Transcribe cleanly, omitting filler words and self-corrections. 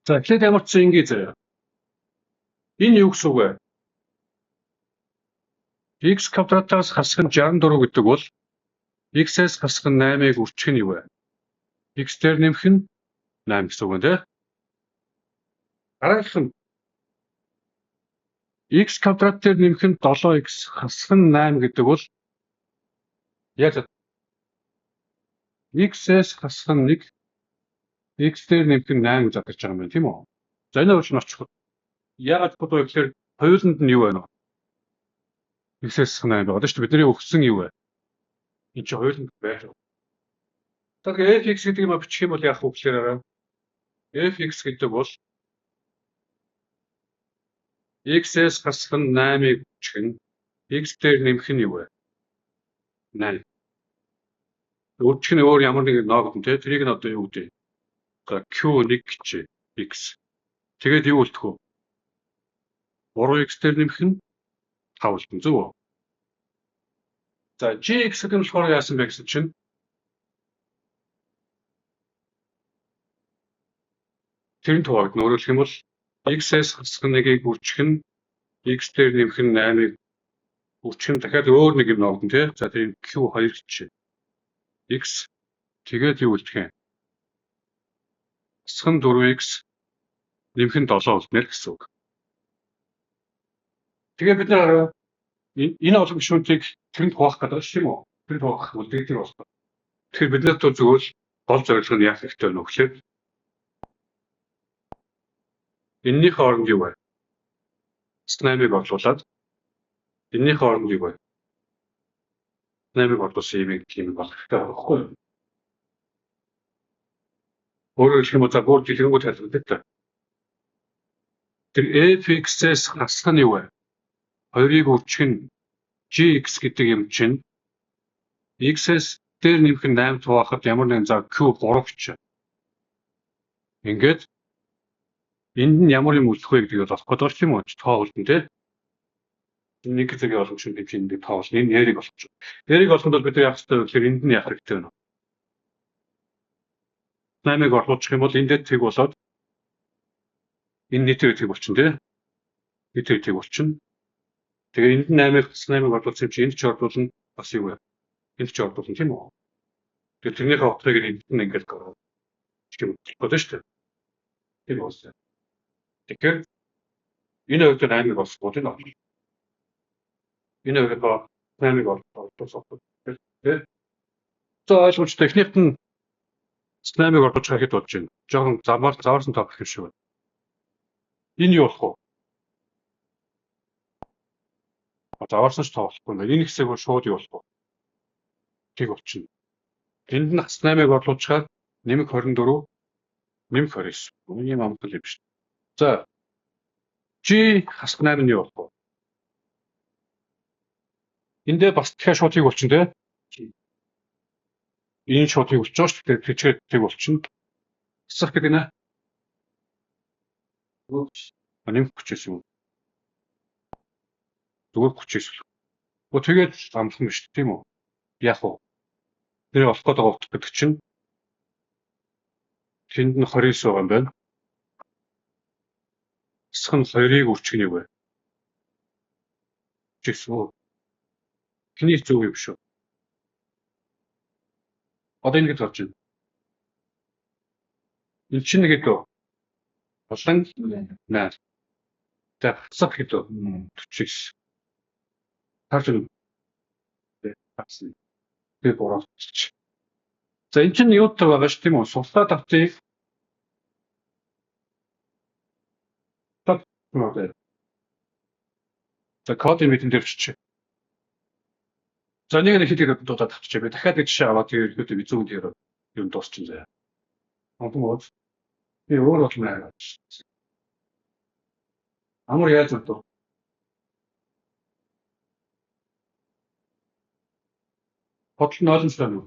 За эхлээд ямар ч ингэ заяа. Энэ юу гэсэн үг вэ? X квадратаас хасах нь 64 гэдэг бол x-ээс хасах нь 8-ыг үржих нь юу вэ? X дээр нэмэх нь 8 гэсэн үг нэ. Дараагийнх нь x квадрат дээр нэмэх нь 7x хасах нь 8 гэдэг бол яаж x-ээс хасах нь 1 x дээр нэмэх нь 8 гэж задарч байгаа юм байна тийм үү? За энэ үуч нь очиход яагаад бодвол гэхээр хоёуланд нь юу байна вэ? X-ээс хасах 8 байгаа шүү дээ. Бидний өгсөн юу вэ? Энд чинь хоёуланд байж байгаа. Тэгэхээр fx гэдэг юм бичих юм бол яах вэ гэхээр fx гэдэг бол x-ээс хасах нь 8-ыг бичих нь x дээр нэмэх нь юу вэ? 8. Өөрчлөх нь өөр ямар нэг ноог юм те. Тэрийг нь одоо юу гэдэг? За q1 гэж x. Тэгээд юу болтох вэ? 3x дээр нэмэх нь 5 болтон зөв үү? За gx гэдэг нь болохоор яасан бэ гэсэн чинь тэрний туваагдна. Өөрөөр хэлэх юм бол x-ээс хасах нэгийг үржих нь x дээр нэмэх нь 8-ыг үржих нь дахиад өөр нэг юм ноогдно тий. За тэр q2 гэж x тэгээд юу болтох юм? Хасах нь 4x нэмэх нь 7 болтноо гэсэн үг. Тэгээд бид нар энэ олон гишүүнтийг тэрэнд хуваах гэдэг шүү дээ. Тэрэнд хуваах бол дээр болох. Тэгэхээр бид нарт зөвхөн гол зорилго нь яах хэрэгтэй вэ гэхээр энэний хооронд юу вэ? 8-ыг орлуулад энэний хооронд юу вэ? 8-ыг орлуулсан юм болох хэрэгтэй байхгүй юу? Өөрөөр хэлбэл за бүр дэлгэрэнгүй тайлбарлая та. Тэр fx-ээс хасах нь юу вэ? 2-ыг үржих нь gx гэдэг юм чинь x-ээс дээр нэмэх нь 8 хуваахад ямар нэгэн за q3 гэж. Ингээд энд нь ямар юм үлдэх вэ гэдгийг олох гэдэг шүү дээ. Тоо үлдэн тий. Нэг зэрэг олох юм чинь энд тоо болно. Энэ нэрийг олох. Нэрийг олоход бол бид яах ёстой вэ гэхээр энд нь яах хэрэгтэй вэ? 8-ыг орлуулчих юм бол энэ дээр тэг болоод энэ нийтээр тэг болчихно тий. Нийтээр тэг болчихно. Тэгээ энд нь 8-ыг орлуулсан чинь энд ч орлуулна бас юу вэ? Энд ч орлуулна тийм үү? Тэгээ тэрнийхээ отрыг энд нь ингээд гаргах юм бодож шүү дээ. Тийм үү? Тэгэхээр энэ үед 8-ыг олсгоо тийм үү? Энэ үед 8-ыг олсгоо. Тэгээ за ойлгомж техникт нь 8-ыг орлуулж хахэд болж байна. Жохон заваарсан тоох юм шиг байна. Энэ юу болох вэ? Заваарсан ч тоглохгүй нэ. Энэ хэсэг бол шууд юу болох вэ? Тэг болчихно. Энд нь 8-ыг орлуулчихаар нэмэх 24, нэмэх 29. Ийм амтал юм шүү. За. G хасах 8 нь юу болох вэ? Эндээ бас дахиад шууд тэг болчихно те. Энэ шууд тэг болчих шүү дээ. Тэчгээд тэг болчихно. Хасах гэдэг нэ. Нэмэх 39 юм. Зүгээр 39. Гоо тэгээд амлах юм шүү дээ тийм үү? Яах вэ? Тэр олох гэдэг утга гэдэг чинь тэнд нь 29 байгаа юм байна. Хасах нь 2-ыг үржих нь юу вэ? Жишээ. Хний зөв юм шүү. Одоо ингэж болж байна. Энэ чинь нэг гэдэг болон 8. За хасах гэдэг 49. Харж байна. Тэгээ буурч. За энэ чинь юутай байгаа ш тийм үү? Суслаад авчих. За код имитэн дээр чиж. За нэг хэлээд дуудаад авчих бай. Дахиад нэг жишээ аваад тэгээд би зүүн дээр юм дуусчин заяа. Онтон би өөр болох наа. Амар яаж вэ? Бодол нь ойлгомжтой юу?